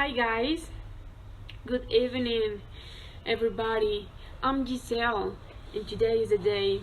Hi guys, good evening everybody. I'm Giselle and today is the day.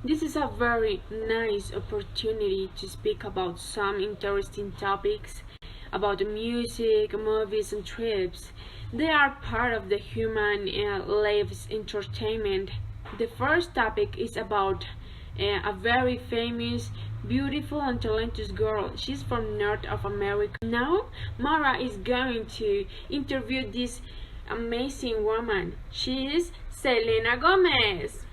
This is a very nice opportunity to speak about some interesting topics about music, movies and trips. They are part of the human lives entertainment. The first topic is about a very famous, beautiful and talented girl. She's from North of America. Now, Mara is going to interview this amazing woman. She is Selena Gomez.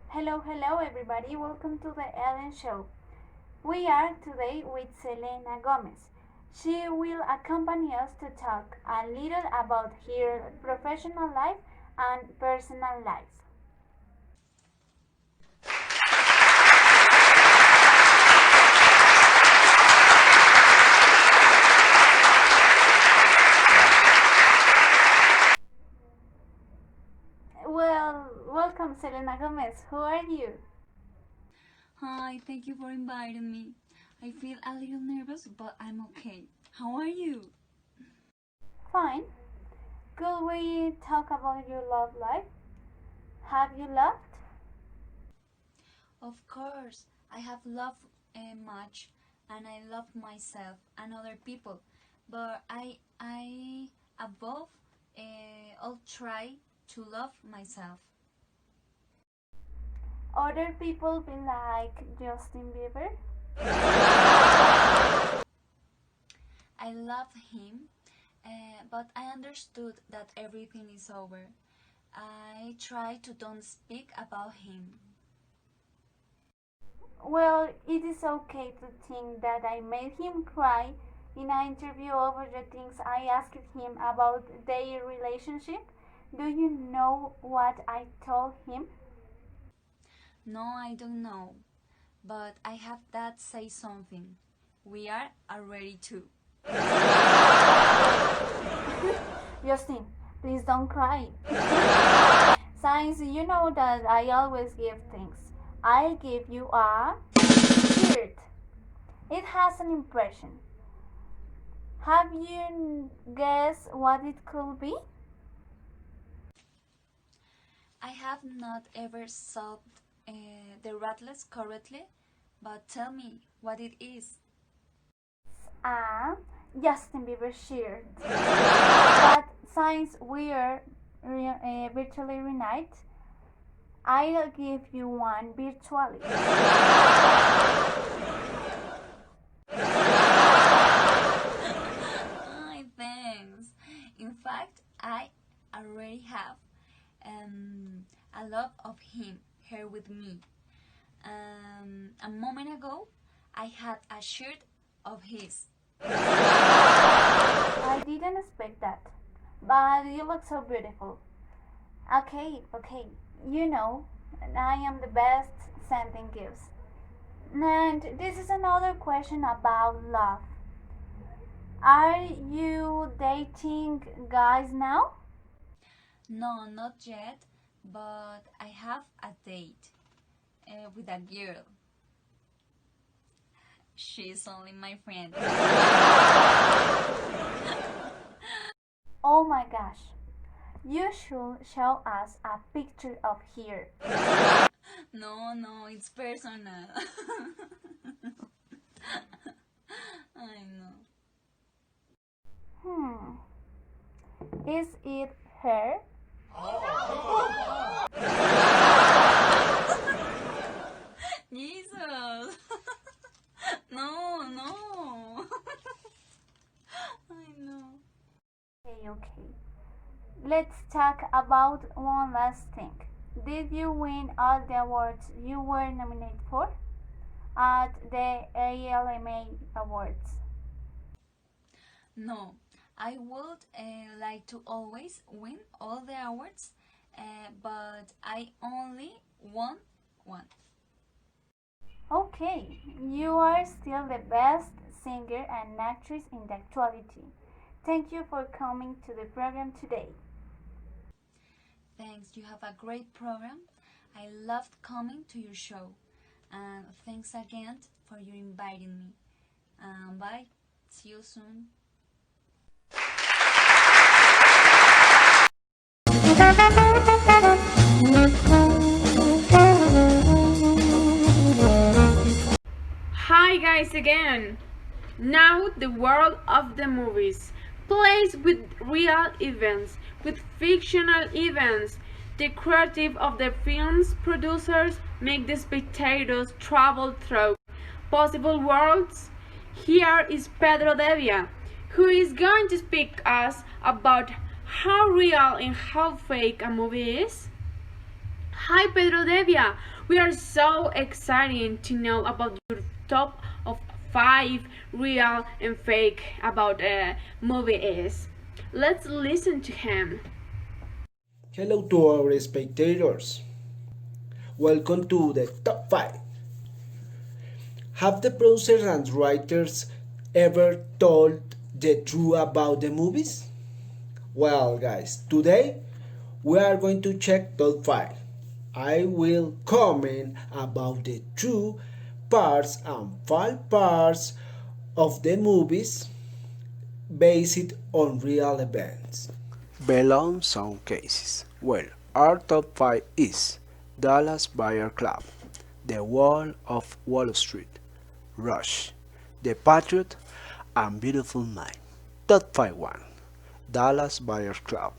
Hello everybody, welcome to the Ellen Show. We are today with Selena Gomez. She will accompany us to talk a little about her professional life and personal life. Well, welcome Selena Gomez. Who are you? Hi, thank you for inviting me. I feel a little nervous, but I'm okay. How are you? Fine. Could we talk about your love life? Have you loved? Of course, I have loved much, and I love myself and other people, but I above all try to love myself. Other people be like Justin Bieber? I love him, but I understood that everything is over. I try to don't speak about him. Well, it is okay to think that I made him cry in an interview over the things I asked him about their relationship. Do you know what I told him? No, I don't know, but I have that say something. We are already two. Justin, please don't cry. Since you know that I always give things, I give you a shirt. It has an impression. Have you guessed what it could be? I have not ever solved the rattles correctly, but tell me what it is. A Justin Bieber shirt. But since we are virtually reunited, I'll give you one virtually. Ay, thanks. In fact, I already have a lot of him here with me. A moment ago, I had a shirt of his. I didn't expect that, but you look so beautiful. Okay, you know, I am the best sending gifts. And this is another question about love. Are you dating guys now? No, not yet, but I have a date with a girl. She's only my friend. Oh my gosh, you should show us a picture of her. No, it's personal. I know. Hmm, is it her? Jesus! No. I know. Okay. Let's talk about one last thing. Did you win all the awards you were nominated for at the ALMA Awards? No, I would like to always win all the awards, but I only won one. Okay, you are still the best singer and actress in the actuality. Thank you for coming to the program today. Thanks, you have a great program. I loved coming to your show. And thanks again for you inviting me. Bye. See you soon. Hi guys again! Now the world of the movies plays with real events, with fictional events. The creative of the film's producers make the spectators travel through possible worlds. Here is Pedro Devia, who is going to speak us about how real and how fake a movie is. Hi Pedro Devia, we are so excited to know about your top of 5 real and fake about a movie is. Let's listen to him. Hello to our spectators. Welcome to the top 5. Have the producers and writers ever told the truth about the movies? Well, guys, today we are going to check top 5. I will comment about the true parts and false parts of the movies based on real events. Belong some cases. Well, our top 5 is Dallas Buyer Club, The Wall of Wall Street, Rush, The Patriot, and Beautiful Mind. Top 5 1. Dallas Buyers Club.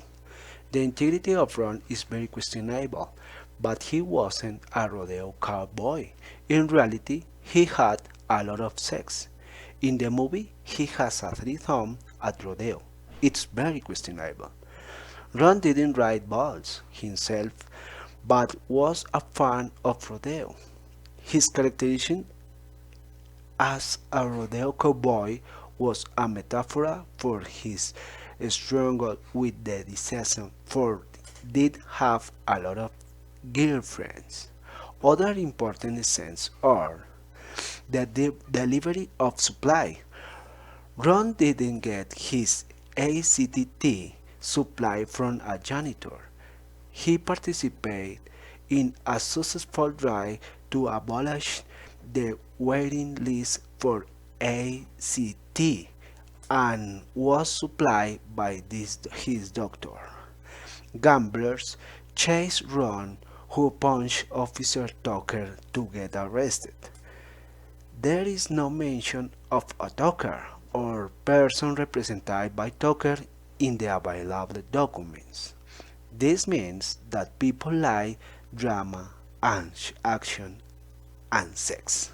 The integrity of Ron is very questionable, but he wasn't a rodeo cowboy. In reality, he had a lot of sex. In the movie, he has a three-thumb at rodeo. It's very questionable. Ron didn't ride bulls himself, but was a fan of rodeo. His characterization as a rodeo cowboy was a metaphor for his struggle with the disease, for did have a lot of girlfriends. Other important scenes are the delivery of supply. Ron didn't get his ACTT supply from a janitor. He participated in a successful drive to abolish the waiting list for ACT and was supplied by his doctor. Gamblers chase Ron, who punched Officer Tucker to get arrested. There is no mention of a Tucker or person represented by Tucker in the available documents. This means that people like drama and action and sex.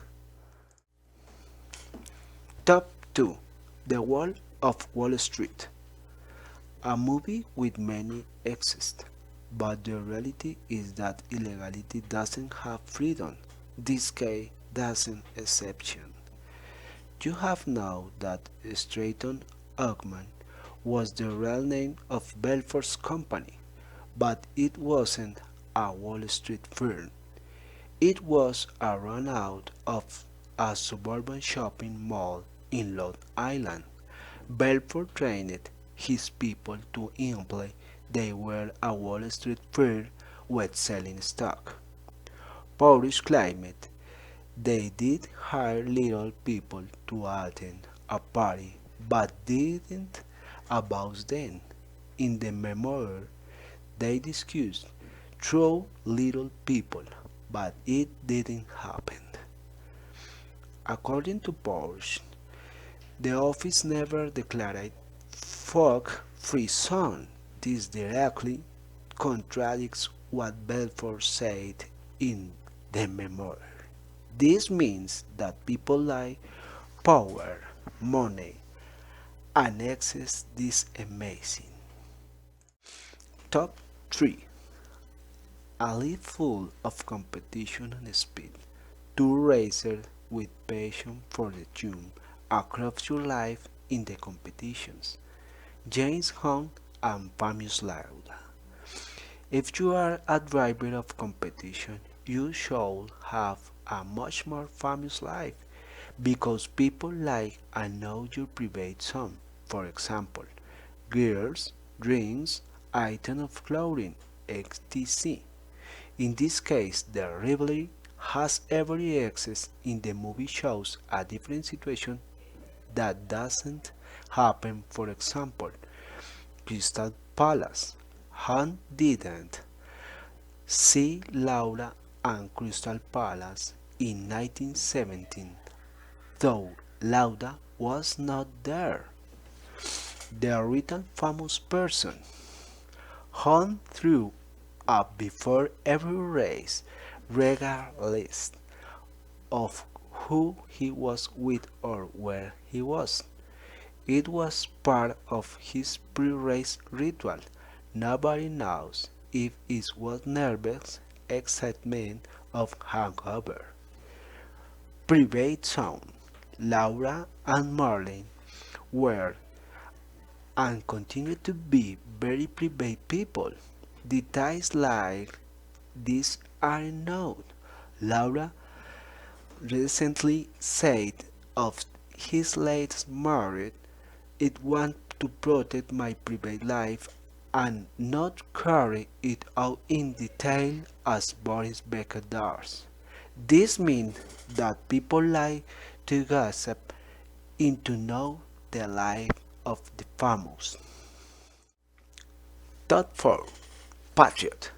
Top 2. The Wall of Wall Street. A movie with many excesses, but the reality is that illegality doesn't have freedom. This case doesn't exception. You have known that Stratton Oakman was the real name of Belfort's company, but it wasn't a Wall Street firm. It was a run out of a suburban shopping mall in Long Island. Belfort trained his people to imply they were a Wall Street firm with selling stock. Police claimed they did hire little people to attend a party but didn't abuse them. In the memoir, they discussed through little people, but it didn't happen. According to Porsche, the office never declared fuck free zone. This directly contradicts what Belfort said in the memoir. This means that people like power, money, and access this amazing. Top 3. A life full of competition and speed. Two racers with passion for the tune across your life in the competitions. James Hunt and Famous Lauda. If you are a driver of competition, you should have a much more famous life because people like and know your private zone. For example, girls, drinks, item of clothing, etc. In this case, the rivalry has every excess in the movie shows a different situation that doesn't happen. For example, Crystal Palace. Han didn't see Laura and Crystal Palace in 1917, though Laura was not there. The written famous person. Han threw up before every race, regardless of who he was with or where he was. It was part of his pre-race ritual. Nobody knows if it was nervous excitement of hangover. Private zone. Laura and Marlene were and continue to be very private people. Details like this are known. Laura recently said of his latest marriage, "It want to protect my private life and not carry it out in detail as Boris Becker does." This means that people like to gossip and to know the life of the famous. Top 4. Patriot.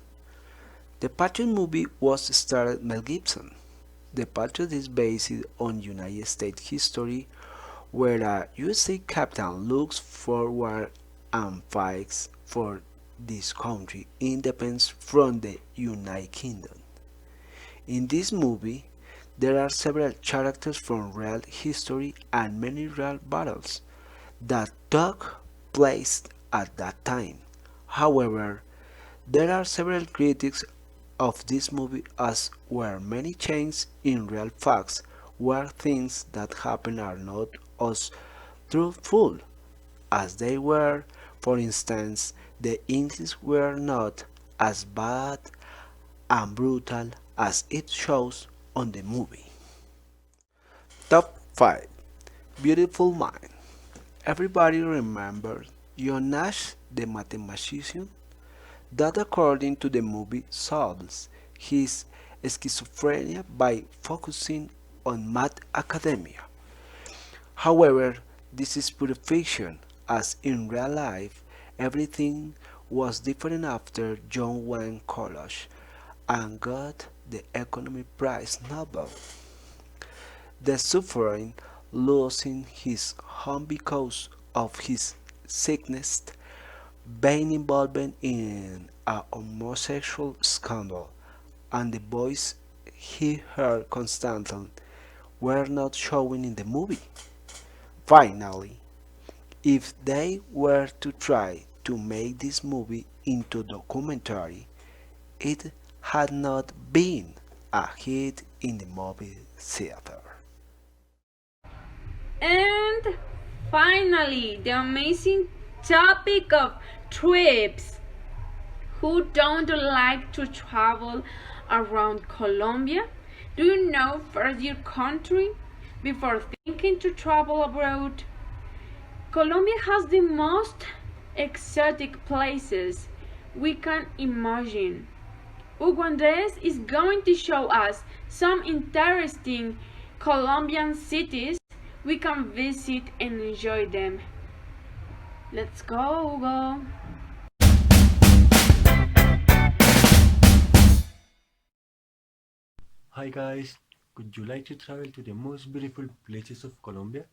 The Patriot movie was starred Mel Gibson. The Patriot is based on United States history where a USA captain looks forward and fights for this country independence from the United Kingdom. In this movie, there are several characters from real history and many real battles that took place at that time. However, there are several critics of this movie as where many changes in real facts where things that happen are not as truthful as they were. For instance, the English were not as bad and brutal as it shows on the movie. Top 5. Beautiful Mind. Everybody remembers John Nash, the mathematician, that according to the movie solves his schizophrenia by focusing on math academia. However, this is pure fiction, as in real life everything was different after John went to college and got the economy prize Nobel. The suffering losing his home because of his sickness, being involved in a homosexual scandal, and the voice he heard constantly were not showing in the movie. Finally, if they were to try to make this movie into a documentary, it had not been a hit in the movie theater. And finally, the amazing topic of trips. Who don't like to travel around Colombia? Do you know first your country before thinking to travel abroad? Colombia has the most exotic places we can imagine. Hugo Andres is going to show us some interesting Colombian cities we can visit and enjoy them. Let's go, Hugo! Hi guys, would you like to travel to the most beautiful places of Colombia?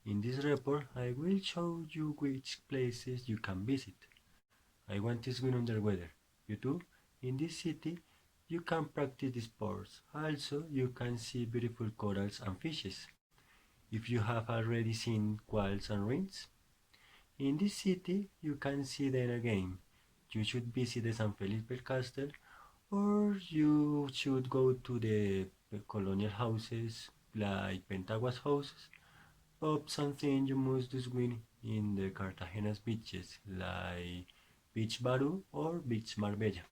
In this report, I will show you which places you can visit. I want to swim underwater. You too? In this city, you can practice the sports. Also, you can see beautiful corals and fishes. If you have already seen quails and rings, in this city, you can see them again. You should visit the San Felipe Castle or you should go to the colonial houses like Pentaguas houses, or something you must do swim in the Cartagena's beaches like Beach Baru or Beach Marbella.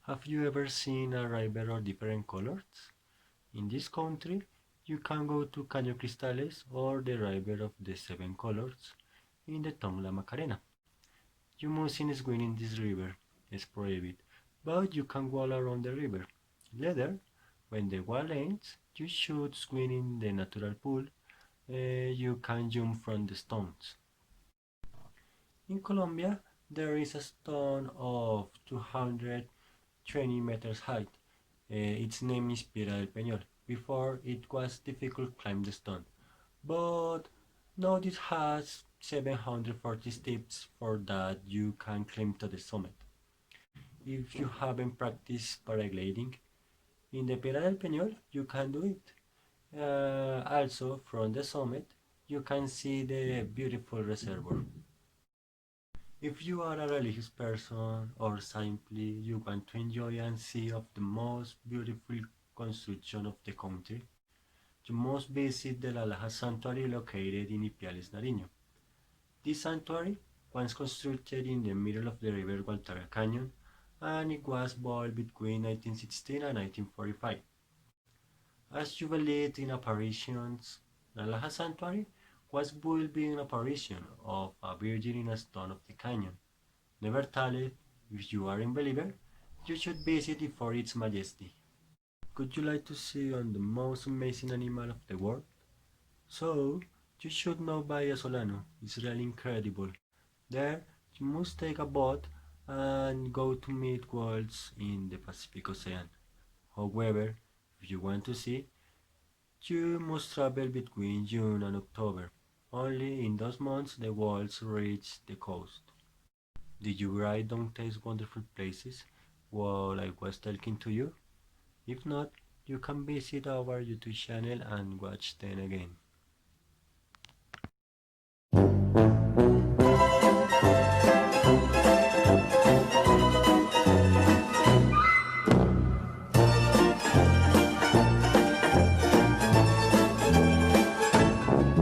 Have you ever seen a river of different colors? In this country, you can go to Caño Cristales or the river of the seven colors in the Tongue La Macarena. You mustn't swim in this river, it's prohibited, but you can walk around the river. Later, when the walk ends, you should swim in the natural pool. You can jump from the stones. In Colombia, there is a stone of 220 meters high. Its name is Piedra del Peñol. Before, it was difficult to climb the stone, but now it has 740 steps for that you can climb to the summit. If you haven't practiced paragliding in the Piedra del Peñol, you can do it. Also, from the summit, you can see the beautiful reservoir. If you are a religious person or simply you want to enjoy and see of the most beautiful construction of the country, you must visit the La Laja Sanctuary located in Ipiales, Nariño. This sanctuary was constructed in the middle of the river Gualtara Canyon and it was built between 1916 and 1945. As you believe in apparitions, the La Laja Sanctuary was built being an apparition of a virgin in a stone of the canyon. Nevertheless, if you are a believer, you should visit it for its majesty. Could you like to see on the most amazing animal of the world? So, you should know Bahia Solano. It's really incredible. There, you must take a boat and go to meet whales in the Pacific Ocean. However, if you want to see, you must travel between June and October. Only in those months the whales reach the coast. Did you write down these wonderful places while I was talking to you? If not, you can visit our YouTube channel and watch them again.